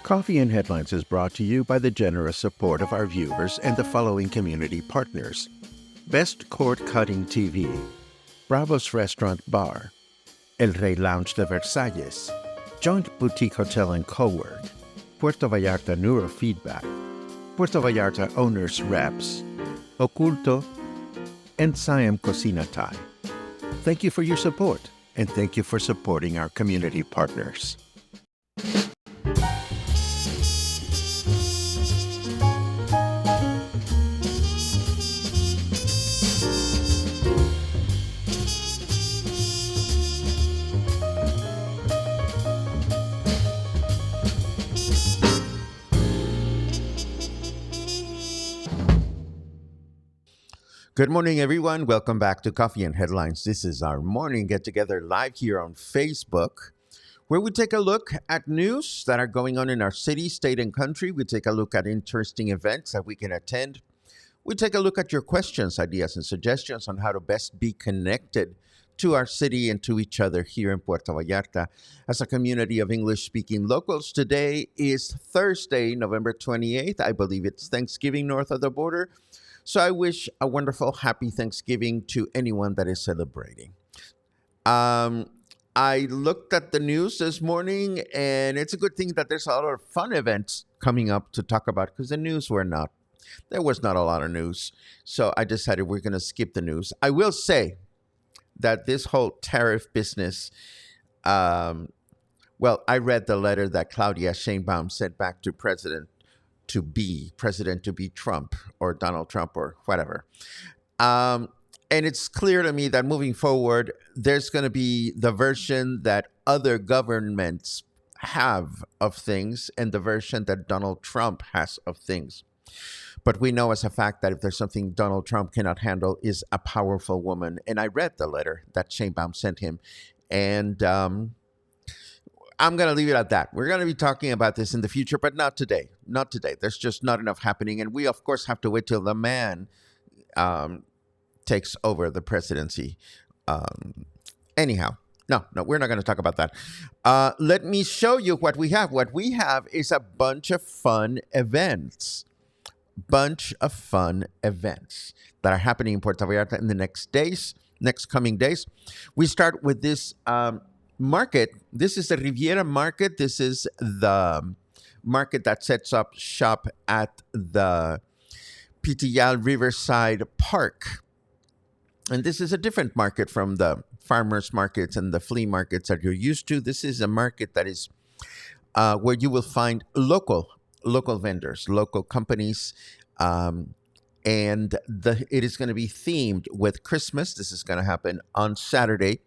Coffee and Headlines is brought to you by the generous support of our viewers and the following community partners. Best Cord Cutting TV, Bravo's Restaurant Bar, El Rey Lounge de Versalles, Joint Boutique Hotel and Cowork, Puerto Vallarta Neurofeedback, Puerto Vallarta Owners Reps, Oculto, and Siam Cocina Thai. Thank you for your support, and thank you for supporting our community partners. Good morning, everyone. Welcome back to Coffee and Headlines. This is our morning get-together live here on Facebook, where we take a look at news that are going on in our city, state, and country. We take a look at interesting events that we can attend. We take a look at your questions, ideas, and suggestions on how to best be connected to our city and to each other here in Puerto Vallarta as a community of English-speaking locals. Today is Thursday, November 28th. I believe it's Thanksgiving north of the border. So I wish a wonderful, happy Thanksgiving to anyone that is celebrating. I looked at the news this morning, and it's a good thing that there's a lot of fun events coming up to talk about because there was not a lot of news. So I decided we're going to skip the news. I will say that this whole tariff business, I read the letter that Claudia Sheinbaum sent back to President to be Trump or Donald Trump or whatever. And it's clear to me that moving forward, there's going to be the version that other governments have of things and the version that Donald Trump has of things. But we know as a fact that if there's something Donald Trump cannot handle is a powerful woman. And I read the letter that Sheinbaum sent him. And I'm going to leave it at that. We're going to be talking about this in the future, but not today. Not today. There's just not enough happening. And we, of course, have to wait till the man takes over the presidency. Anyhow, no, we're not going to talk about that. Let me show you what we have. What we have is a bunch of fun events. That are happening in Puerto Vallarta in the next coming days. We start with this market. This is the Riviera Market. This is the market that sets up shop at the Pitillal Riverside Park. And this is a different market from the farmers markets and the flea markets that you're used to. This is a market that is where you will find local vendors, local companies, and it is going to be themed with Christmas. This is going to happen on Saturday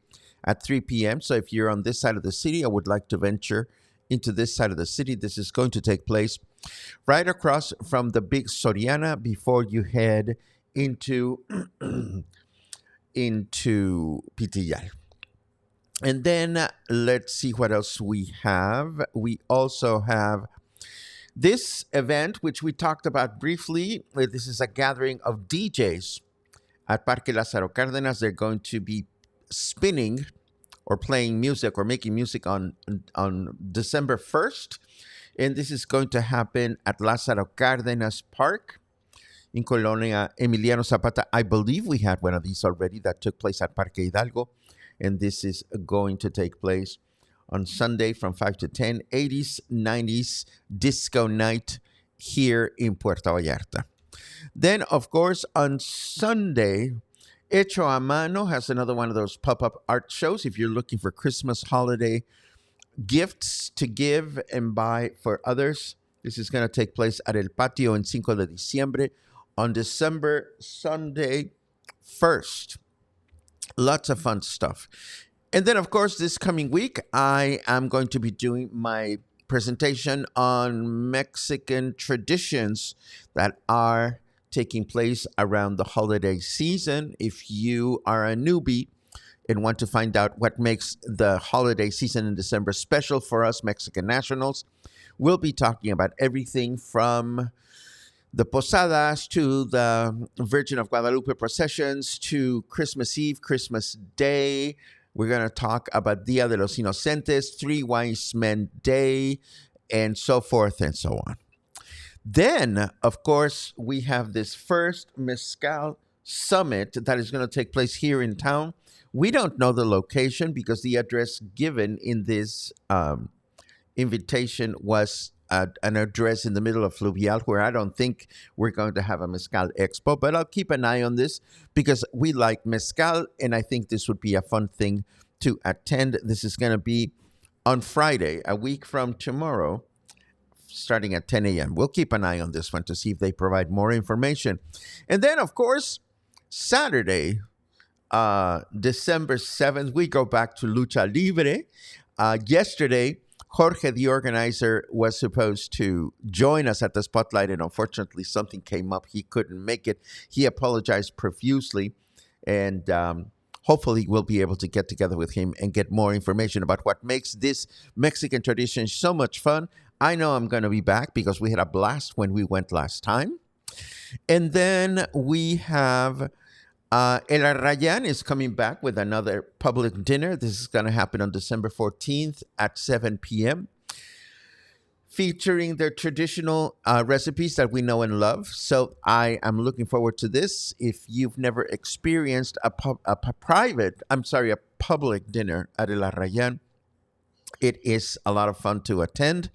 at 3 p.m. So if you're on this side of the city, I would like to venture into this side of the city. This is going to take place right across from the big Soriana before you head into Pitillal. And then let's see what else we have. We also have this event, which we talked about briefly. This is a gathering of DJs at Parque Lázaro Cárdenas. They're going to be spinning or playing music or making music on December 1st. And this is going to happen at Lázaro Cárdenas Park in Colonia Emiliano Zapata. I believe we had one of these already that took place at Parque Hidalgo. And this is going to take place on Sunday from 5 to 10, 80s, 90s disco night here in Puerto Vallarta. Then, of course, on Sunday, Hecho a Mano has another one of those pop-up art shows. If you're looking for Christmas holiday gifts to give and buy for others, this is going to take place at El Patio en 5 de Diciembre on Sunday 1st. Lots of fun stuff. And then, of course, this coming week, I am going to be doing my presentation on Mexican traditions that are taking place around the holiday season. If you are a newbie and want to find out what makes the holiday season in December special for us Mexican nationals, we'll be talking about everything from the Posadas to the Virgin of Guadalupe processions to Christmas Eve, Christmas Day. We're going to talk about Dia de los Inocentes, Three Wise Men Day, and so forth and so on. Then, of course, we have this first Mezcal Summit that is going to take place here in town. We don't know the location because the address given in this invitation was an address in the middle of Fluvial, where I don't think we're going to have a Mezcal Expo, but I'll keep an eye on this because we like Mezcal, and I think this would be a fun thing to attend. This is going to be on Friday, a week from tomorrow, starting at 10 a.m. We'll keep an eye on this one to see if they provide more information. And then, of course, Saturday, December 7th, we go back to Lucha Libre. Yesterday, Jorge, the organizer, was supposed to join us at the spotlight, and unfortunately, something came up. He couldn't make it. He apologized profusely, and hopefully, we'll be able to get together with him and get more information about what makes this Mexican tradition so much fun. I know I'm going to be back because we had a blast when we went last time. And then we have El Arrayan is coming back with another public dinner. This is going to happen on December 14th at 7 p.m., featuring their traditional recipes that we know and love. So I am looking forward to this. If you've never experienced a public dinner at El Arrayan, it is a lot of fun to attend.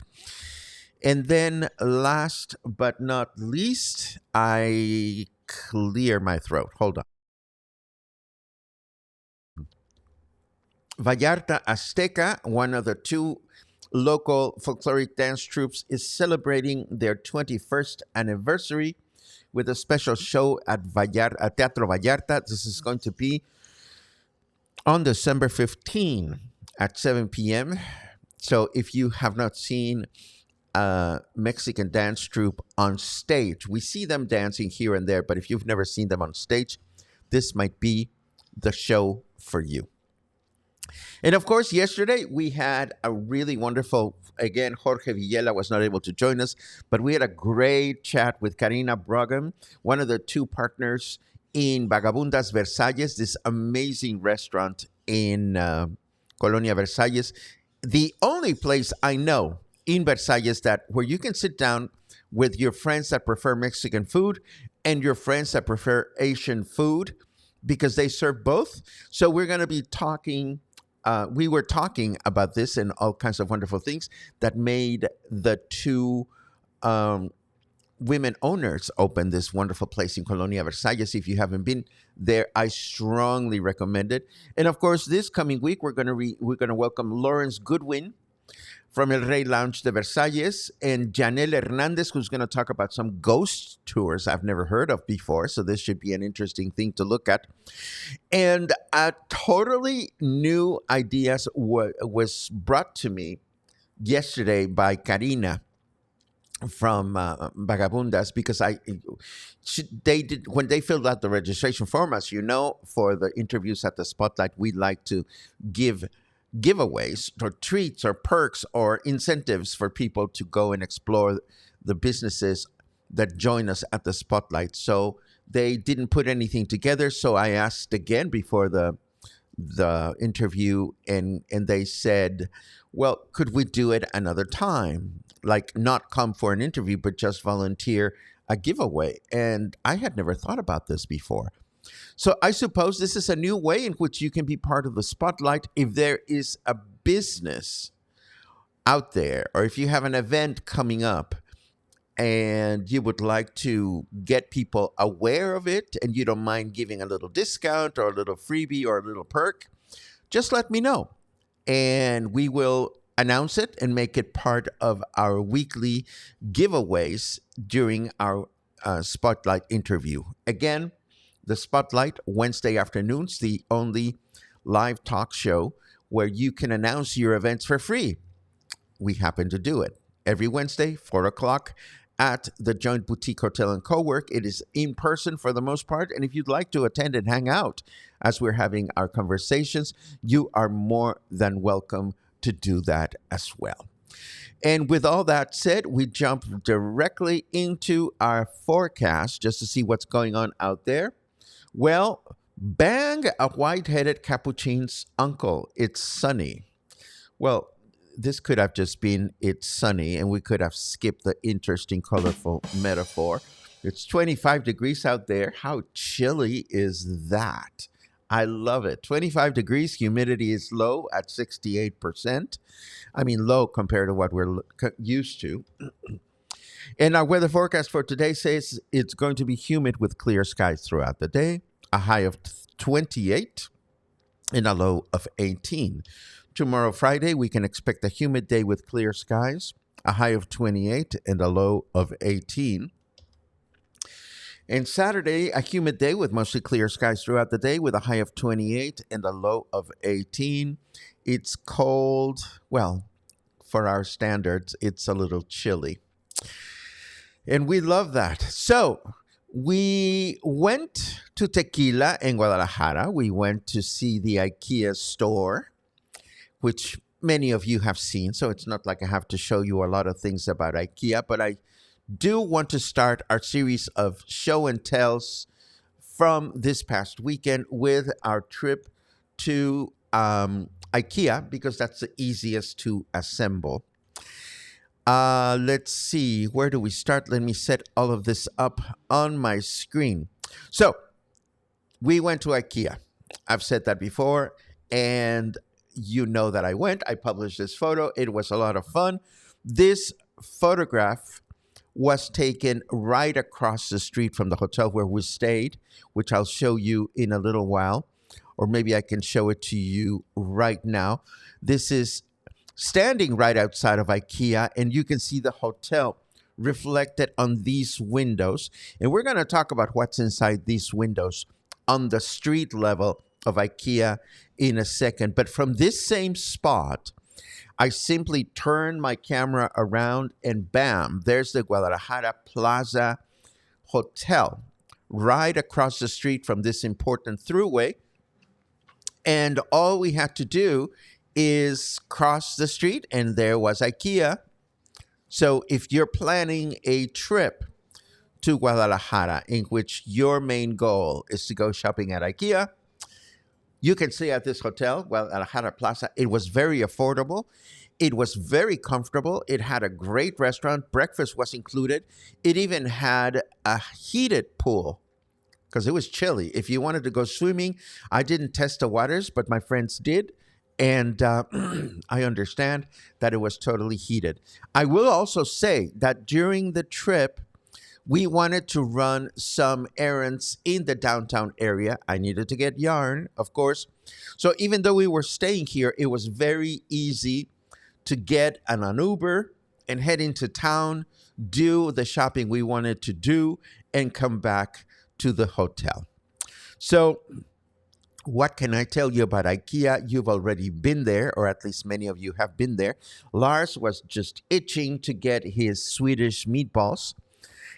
And then last but not least, I clear my throat. Hold on. Vallarta Azteca, one of the two local folkloric dance troupes, is celebrating their 21st anniversary with a special show at Teatro Vallarta. This is going to be on December 15 at 7 p.m. So if you have not seen a Mexican dance troupe on stage, we see them dancing here and there, but if you've never seen them on stage, this might be the show for you. And of course, yesterday we had a really wonderful, again, Jorge Villela was not able to join us, but we had a great chat with Karina Brougham, one of the two partners in Vagabundas Versalles, this amazing restaurant in Colonia Versalles. The only place I know in Versalles that where you can sit down with your friends that prefer Mexican food and your friends that prefer Asian food, because they serve both. So we're going to be talking. We were talking about this and all kinds of wonderful things that made the two women owners open this wonderful place in Colonia Versalles. If you haven't been there, I strongly recommend it. And of course, this coming week we're going to welcome Lawrence Goodwin from El Rey Lounge de Versalles, and Janelle Hernandez, who's going to talk about some ghost tours I've never heard of before. So this should be an interesting thing to look at. And a totally new ideas was brought to me yesterday by Karina from Vagabundas, because they did, when they filled out the registration form, as you know, for the interviews at the Spotlight, we like to give giveaways or treats or perks or incentives for people to go and explore the businesses that join us at the Spotlight. So they didn't put anything together. So I asked again before the interview, and they said, well, could we do it another time? Like not come for an interview, but just volunteer a giveaway. And I had never thought about this before. So I suppose this is a new way in which you can be part of the Spotlight. If there is a business out there, or if you have an event coming up and you would like to get people aware of it and you don't mind giving a little discount or a little freebie or a little perk, just let me know. And we will announce it and make it part of our weekly giveaways during our Spotlight interview. Again, the Spotlight, Wednesday afternoons, the only live talk show where you can announce your events for free. We happen to do it every Wednesday, 4 o'clock at the Joint Boutique Hotel and Cowork. It is in person for the most part. And if you'd like to attend and hang out as we're having our conversations, you are more than welcome to do that as well. And with all that said, we jump directly into our forecast just to see what's going on out there. Well, bang a white-headed capuchin's uncle. It's sunny. Well, this could have just been it's sunny and we could have skipped the interesting, colorful metaphor. It's 25 degrees out there. How chilly is that? I love it. 25 degrees, humidity is low at 68%. I mean, low compared to what we're used to. And our weather forecast for today says it's going to be humid with clear skies throughout the day, a high of 28 and a low of 18. Tomorrow, Friday, we can expect a humid day with clear skies, a high of 28 and a low of 18. And Saturday, a humid day with mostly clear skies throughout the day with a high of 28 and a low of 18. It's cold. Well, for our standards, it's a little chilly. And we love that. So we went to Tequila in Guadalajara. We went to see the Ikea store, which many of you have seen. So it's not like I have to show you a lot of things about Ikea, but I do want to start our series of show and tells from this past weekend with our trip to Ikea, because that's the easiest to assemble. Let's see, where do we start? Let me set all of this up on my screen. So we went to Ikea. I've said that before, and you know that I went. I published this photo. It was a lot of fun. This photograph was taken right across the street from the hotel where we stayed, which I'll show you in a little while, or maybe I can show it to you right now. This is standing right outside of Ikea, and you can see the hotel reflected on these windows. And we're going to talk about what's inside these windows on the street level of Ikea in a second. But from this same spot, I simply turn my camera around and bam, there's the Guadalajara Plaza Hotel right across the street from this important throughway. And all we had to do is cross the street and there was Ikea. So if you're planning a trip to Guadalajara in which your main goal is to go shopping at Ikea, you can stay at this hotel, Guadalajara Plaza. It was very affordable. It was very comfortable. It had a great restaurant. Breakfast was included. It even had a heated pool because it was chilly. If you wanted to go swimming, I didn't test the waters, but my friends did. And I understand that it was totally heated. I will also say that during the trip, we wanted to run some errands in the downtown area. I needed to get yarn, of course. So even though we were staying here, it was very easy to get an Uber and head into town, do the shopping we wanted to do, and come back to the hotel. So what can I tell you about Ikea? You've already been there, or at least many of you have been there. Lars was just itching to get his Swedish meatballs.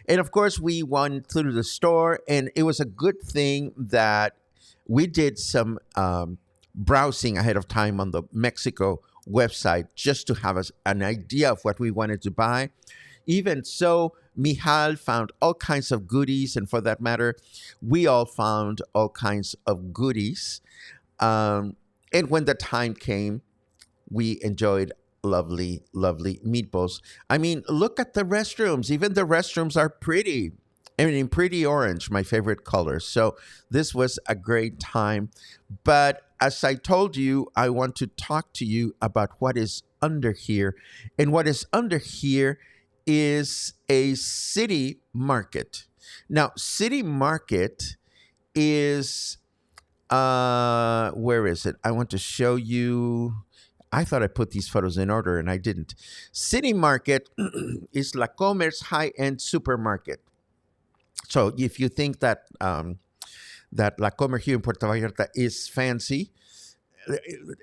And of course, we went through the store, and it was a good thing that we did some browsing ahead of time on the Mexico website just to have an idea of what we wanted to buy. Even so, Michal found all kinds of goodies, and for that matter, we all found all kinds of goodies. And when the time came, we enjoyed lovely, lovely meatballs. I mean, look at the restrooms. Even the restrooms are pretty. I mean, pretty orange, my favorite color. So this was a great time. But as I told you, I want to talk to you about what is under here. And what is under here is a city market. Now, city market is, where is it? I want to show you. I thought I put these photos in order and I didn't. City market is La Comer's high-end supermarket. So if you think that that La Comer here in Puerto Vallarta is fancy,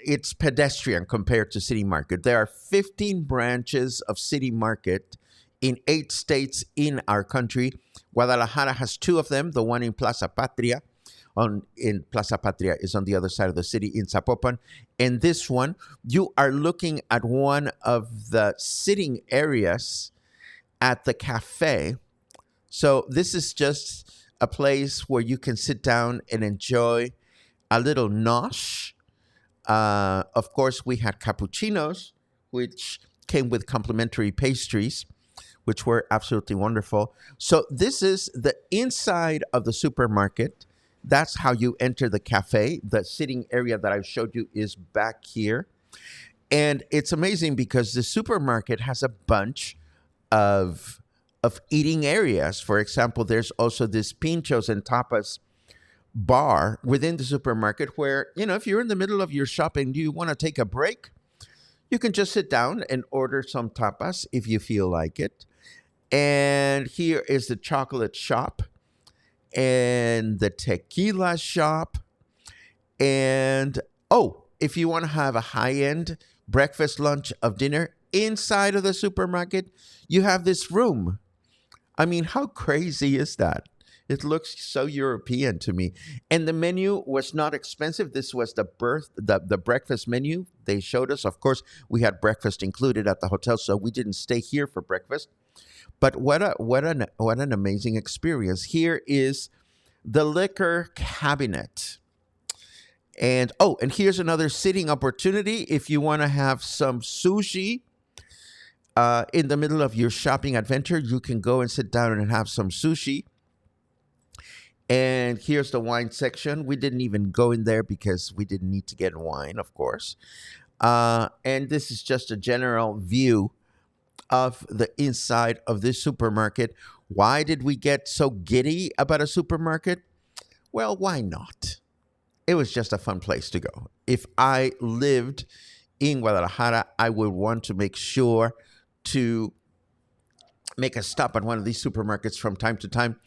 it's pedestrian compared to City Market. There are 15 branches of City Market in 8 states in our country. Guadalajara has 2 of them. The one in Plaza Patria, in Plaza Patria is on the other side of the city in Zapopan. And this one, you are looking at one of the sitting areas at the Café. So this is just a place where you can sit down and enjoy a little nosh. Of course, we had cappuccinos, which came with complimentary pastries, which were absolutely wonderful. So this is the inside of the supermarket. That's how you enter the cafe. The sitting area that I showed you is back here. And it's amazing because the supermarket has a bunch of eating areas. For example, there's also this pinchos and tapas bar within the supermarket where, if you're in the middle of your shopping, do you want to take a break? You can just sit down and order some tapas if you feel like it. And here is the chocolate shop and the tequila shop. And if you want to have a high-end breakfast, lunch, of dinner inside of the supermarket, you have this room. I mean, how crazy is that? It looks so European to me. And the menu was not expensive. This was the breakfast menu they showed us. Of course, we had breakfast included at the hotel, so we didn't stay here for breakfast. But what an amazing experience. Here is the liquor cabinet. And here's another sitting opportunity if you want to have some sushi. In the middle of your shopping adventure, you can go and sit down and have some sushi. And here's the wine section. We didn't even go in there because we didn't need to get wine, of course. And this is just a general view of the inside of this supermarket. Why did we get so giddy about a supermarket? Well, why not? It was just a fun place to go. If I lived in Guadalajara, I would want to make sure to make a stop at one of these supermarkets from time to time.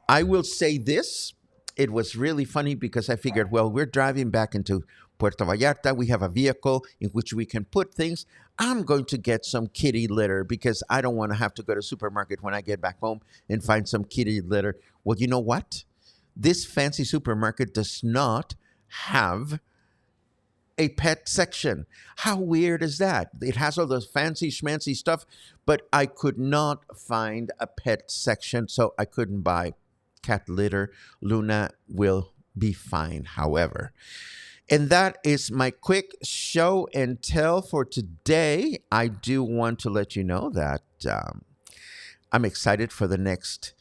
I will say this. It was really funny because I figured, well, we're driving back into Puerto Vallarta. We have a vehicle in which we can put things. I'm going to get some kitty litter because I don't want to have to go to the supermarket when I get back home and find some kitty litter. Well, you know what? This fancy supermarket does not have a pet section. How weird is that? It has all those fancy schmancy stuff, but I could not find a pet section, so I couldn't buy cat litter. Luna will be fine, however. And that is my quick show and tell for today. I do want to let you know that I'm excited for the next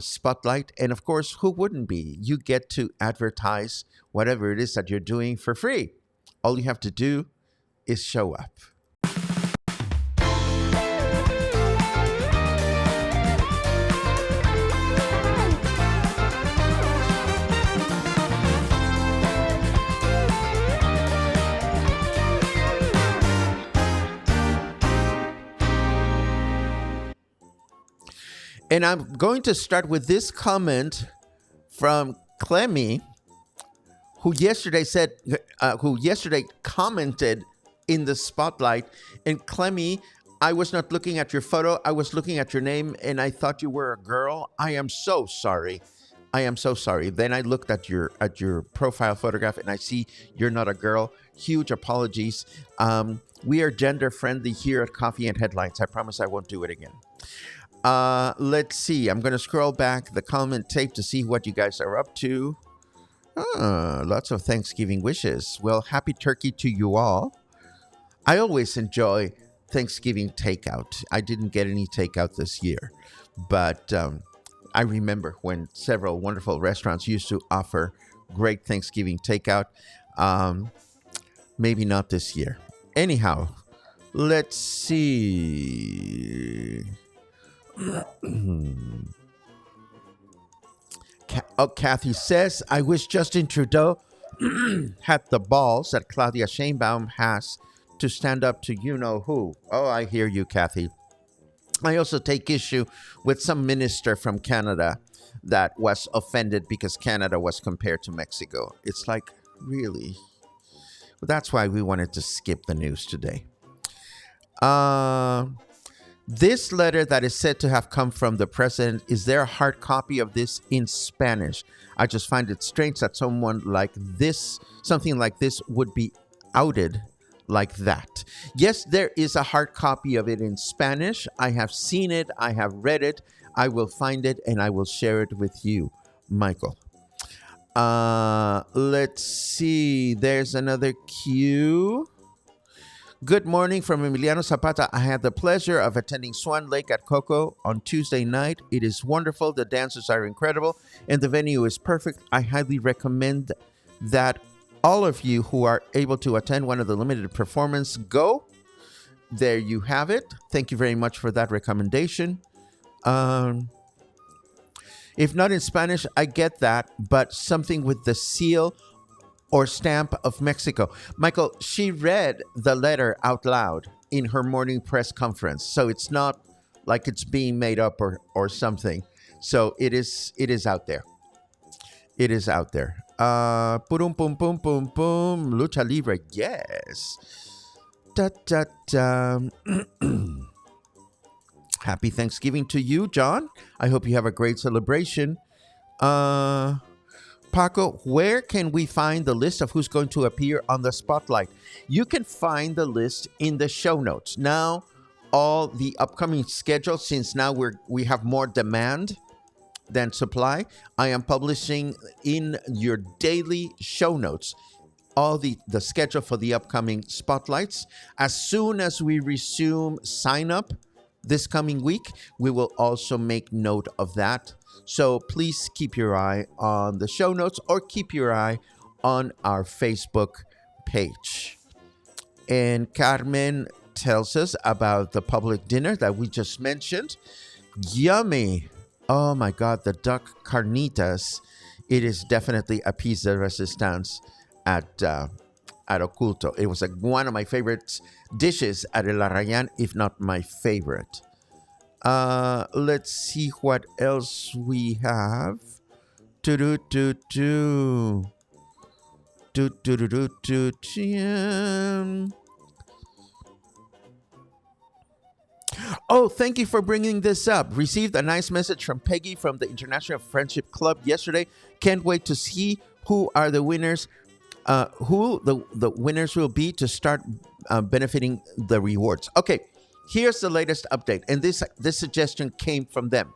spotlight. And of course, who wouldn't be? You get to advertise whatever it is that you're doing for free. All you have to do is show up. And I'm going to start with this comment from Clemmy, who yesterday commented in the spotlight. And Clemmy, I was not looking at your photo. I was looking at your name, and I thought you were a girl. I am so sorry. I am so sorry. Then I looked at your profile photograph, and I see you're not a girl. Huge apologies. We are gender friendly here at Coffee and Headlines. I promise I won't do it again. Let's see. I'm going to scroll back the comment tape to see what you guys are up to. Lots of Thanksgiving wishes. Well, happy turkey to you all. I always enjoy Thanksgiving takeout. I didn't get any takeout this year, but I remember when several wonderful restaurants used to offer great Thanksgiving takeout. Maybe not this year. Anyhow, let's see. Kathy says, I wish Justin Trudeau had the balls that Claudia Sheinbaum has to stand up to you-know-who. Oh, I hear you, Kathy. I also take issue with some minister from Canada that was offended because Canada was compared to Mexico. It's like, really? Well, that's why we wanted to skip the news today. This letter that is said to have come from the president, is there a hard copy of this in Spanish? I just find it strange that something like this would be outed like that. Yes, there is a hard copy of it in Spanish. I have seen it. I have read it. I will find it and I will share it with you, Michael. Let's see. There's another cue. Good morning from Emiliano Zapata. I had the pleasure of attending Swan Lake at Coco on Tuesday night. It is wonderful. The dancers are incredible and the venue is perfect. I highly recommend that all of you who are able to attend one of the limited performance go. There you have it. Thank you very much for that recommendation. Um, if not in Spanish, I get that, but something with the seal or stamp of Mexico. Michael, she read the letter out loud in her morning press conference. So it's not like it's being made up or something. So it is out there. It is out there. Pum pum pum pum pum. Lucha Libre. Yes. Da, da, da. Happy Thanksgiving to you, John. I hope you have a great celebration. Uh Paco, where can we find the list of who's going to appear on the spotlight? You can find the list in the show notes. Now, all the upcoming schedule, since now we have more demand than supply, I am publishing in your daily show notes all the schedule for the upcoming spotlights. As soon as we resume sign up this coming week, we will also make note of that. So please keep your eye on the show notes or keep your eye on our Facebook page. And Carmen tells us about the public dinner that we just mentioned. Yummy. Oh my God, the duck carnitas. It is definitely a piece de resistance at Oculto. It was like one of my favorite dishes at El Arrayan, if not my favorite. Let's see what else we have. Do do do do do do do do do. Oh, thank you for bringing this up. Received a nice message from Peggy from the International Friendship Club yesterday. Can't wait to see who are the winners. Who the winners will be to start benefiting the rewards. Okay, here's the latest update, and this suggestion came from them.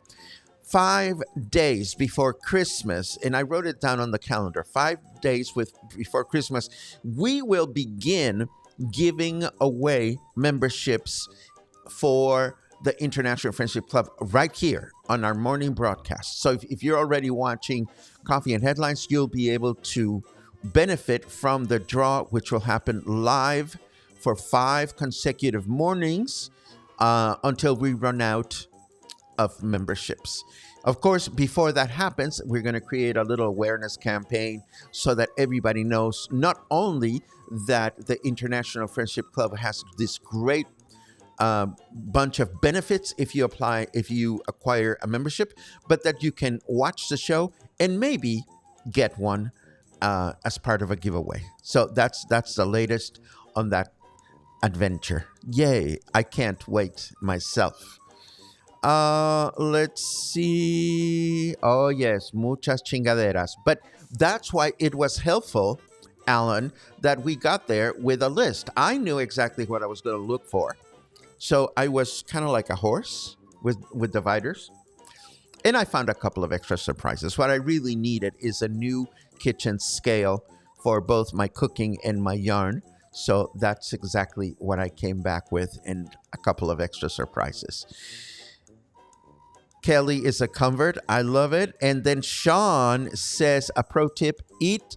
5 days before Christmas, and I wrote it down on the calendar. 5 days before Christmas, we will begin giving away memberships for the International Friendship Club right here on our morning broadcast. So if you're already watching Coffee and Headlines, you'll be able to benefit from the draw, which will happen live for 5 consecutive mornings until we run out of memberships. Of course, before that happens, we're going to create a little awareness campaign so that everybody knows not only that the International Friendship Club has this great bunch of benefits if you acquire a membership, but that you can watch the show and maybe get one as part of a giveaway. So that's the latest on that adventure. Yay! I can't wait myself. Let's see. Oh yes, muchas chingaderas. But that's why it was helpful, Alan, that we got there with a list. I knew exactly what I was going to look for. So I was kind of like a horse with dividers. And I found a couple of extra surprises. What I really needed is a new kitchen scale for both my cooking and my yarn. So that's exactly what I came back with, and a couple of extra surprises. Kelly is a convert. I love it. And then Sean says a pro tip: eat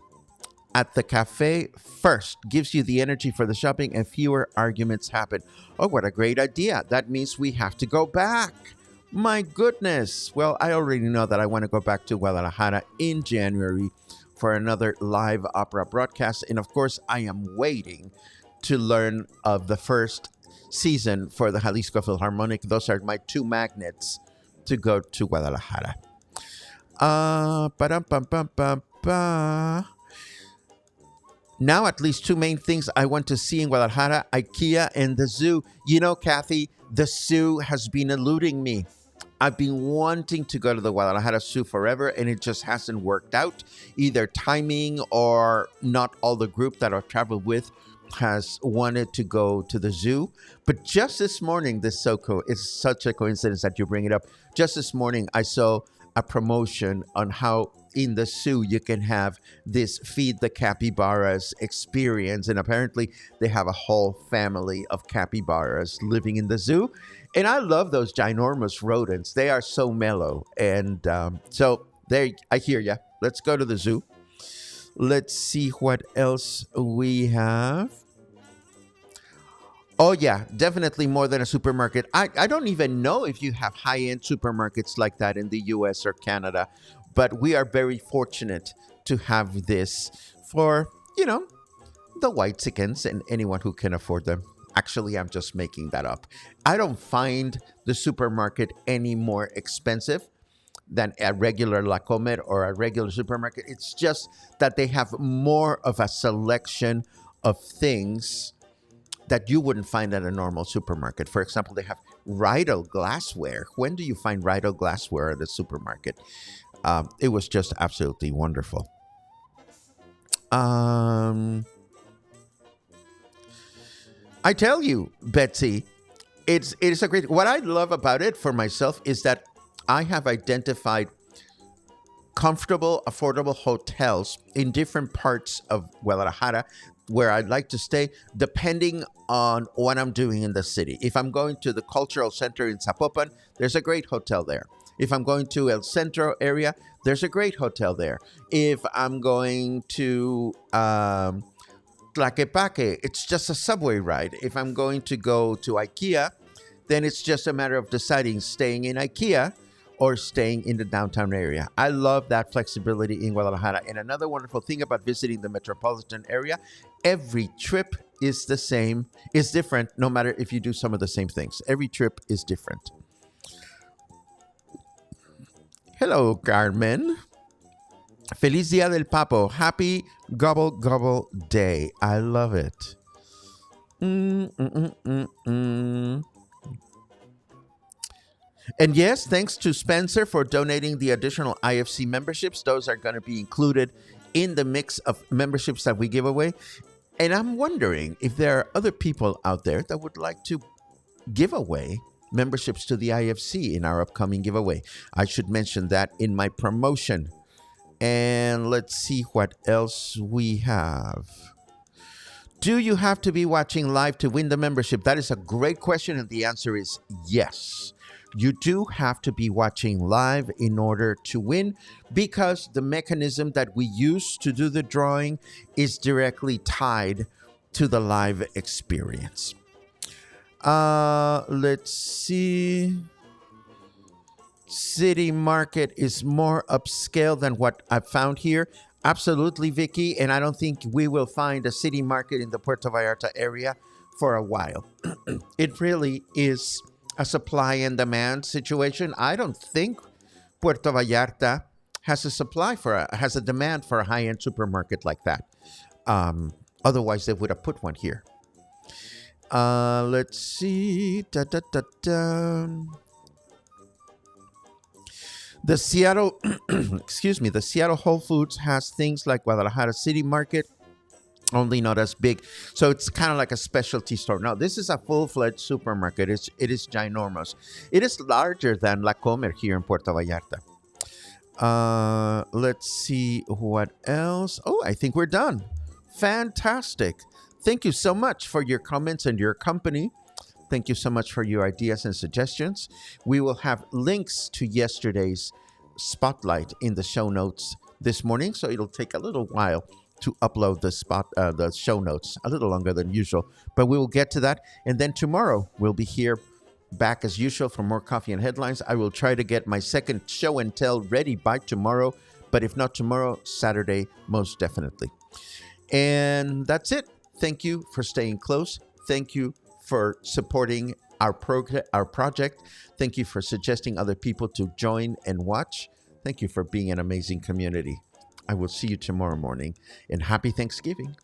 at the cafe first. Gives you the energy for the shopping and fewer arguments happen. Oh, what a great idea. That means we have to go back. My goodness. Well, I already know that I want to go back to Guadalajara in January for another live opera broadcast. And of course, I am waiting to learn of the first season for the Jalisco Philharmonic. Those are my 2 magnets to go to Guadalajara. Now, at least 2 main things I want to see in Guadalajara: Ikea and the zoo. You know, Kathy, the zoo has been eluding me. I've been wanting to go to the Guadalajara Zoo forever, and it just hasn't worked out. Either timing or not all the group that I've traveled with has wanted to go to the zoo. But just this morning, it's such a coincidence that you bring it up. Just this morning, I saw a promotion on how in the zoo you can have this feed the capybaras experience, and apparently they have a whole family of capybaras living in the zoo. And I love those ginormous rodents. They are so mellow. And so there, I hear ya. Let's go to the zoo. Let's see what else we have. Oh, yeah, definitely more than a supermarket. I don't even know if you have high end supermarkets like that in the US or Canada, but we are very fortunate to have this for, you know, the white chickens and anyone who can afford them. Actually, I'm just making that up. I don't find the supermarket any more expensive than a regular La Comer or a regular supermarket. It's just that they have more of a selection of things that you wouldn't find at a normal supermarket. For example, they have Riedel glassware. When do you find Riedel glassware at a supermarket? It was just absolutely wonderful. Um, I tell you, Betsy, it's a great. What I love about it for myself is that I have identified comfortable, affordable hotels in different parts of Guadalajara where I'd like to stay, depending on what I'm doing in the city. If I'm going to the cultural center in Zapopan, there's a great hotel there. If I'm going to El Centro area, there's a great hotel there. If I'm going to Tlaquepaque, it's just a subway ride. If I'm going to go to Ikea, then it's just a matter of deciding staying in IKEA or staying in the downtown area. I love that flexibility in Guadalajara. And another wonderful thing about visiting the metropolitan area, every trip is the same, is different, no matter if you do some of the same things. Every trip is different. Hello, Carmen. Feliz Dia del Papo. Happy Gobble Gobble Day. I love it. Mm, mm, mm, mm, mm. And yes, thanks to Spencer for donating the additional IFC memberships. Those are going to be included in the mix of memberships that we give away. And I'm wondering if there are other people out there that would like to give away memberships to the IFC in our upcoming giveaway. I should mention that in my promotion. And let's see what else we have. Do you have to be watching live to win the membership? That is a great question, and the answer is yes. You do have to be watching live in order to win, because the mechanism that we use to do the drawing is directly tied to the live experience. Let's see. City Market is more upscale than what I've found here. Absolutely, Vicky. And I don't think we will find a City Market in the Puerto Vallarta area for a while. It really is a supply and demand situation. I don't think Puerto Vallarta has has a demand for a high-end supermarket like that. Otherwise, they would have put one here. Let's see. The Seattle, excuse me, the Seattle Whole Foods has things like Guadalajara City Market, only not as big. So it's kind of like a specialty store. Now, this is a full-fledged supermarket. It is ginormous. It is larger than La Comer here in Puerto Vallarta. Let's see what else. Oh, I think we're done. Fantastic. Thank you so much for your comments and your company. Thank you so much for your ideas and suggestions. We will have links to yesterday's spotlight in the show notes this morning, so it'll take a little while to upload the show notes, a little longer than usual, but we will get to that. And then tomorrow we'll be here back as usual for more coffee and headlines. I will try to get my second show and tell ready by tomorrow, but if not tomorrow, Saturday, most definitely. And that's it. Thank you for staying close. Thank you for supporting our project. Thank you for suggesting other people to join and watch. Thank you for being an amazing community. I will see you tomorrow morning, and happy Thanksgiving.